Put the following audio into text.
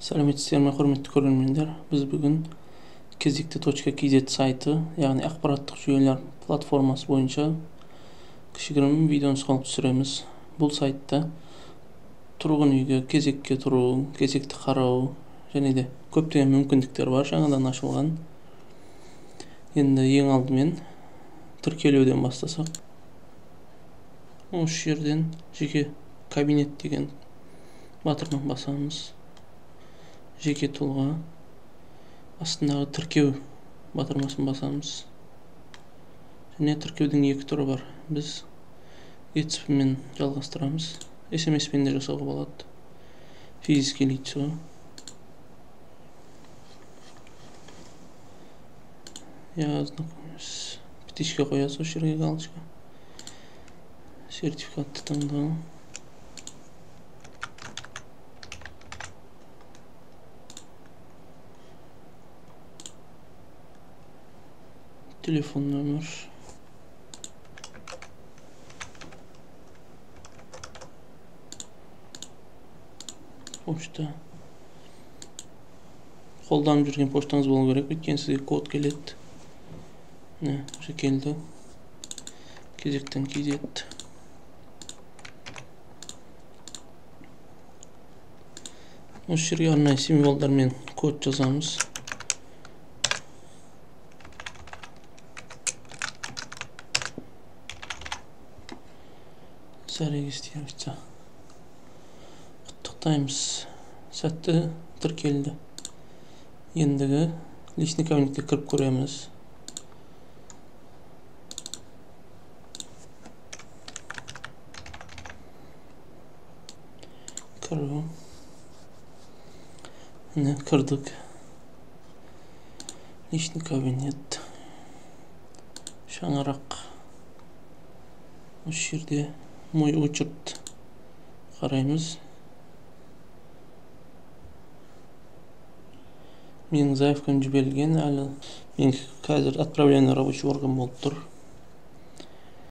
Сәлеметсіздер ме, құрметті көрермендер. Біз бүгін кезекті.kz сайты, яғни ақпараттық жүйелер платформасы бойынша кішігірім видео нұсқалық түсіреміз. Бұл сайтта тұрғын үйге кезекке тұру, кезекті қарау және де көптеген мүмкіндіктер бар, жаңадан ашылған. Енді ең алдымен тіркелуден бастасақ, осы жерден жеке кабинет деген батырман басамыз. Жеке тұлға астындағы тіркеу батырмасын басамыз. Және тіркеудің екі түрі бар. Біз ЕЦП-мен жалғастырамыз. СМС-пен де жасауға болады. Физический лицо. Я знакомлюсь. Птичка қоясыз осы жерге, галочка. Сертификатты таңдау. Телефон номер. Почта. Қолданып жүрген поштаңыз болу керек, өйткені сізге код келеді. Уже келді. Кезектен kz. Осы жерге арнайы символдармен код жазамыз. Зарегистрироваться. Құттықтаймыз. Сәтті тіркелді. Ендігі личный кабинетке кіріп көреміз. Кіру. Кірдік. Личный кабинет. Шаңырақ. Осы жерде мой учет қараймыз. Менің заявкам жіберілген, әлі мен қазір отправление рабочий орган болып тұр.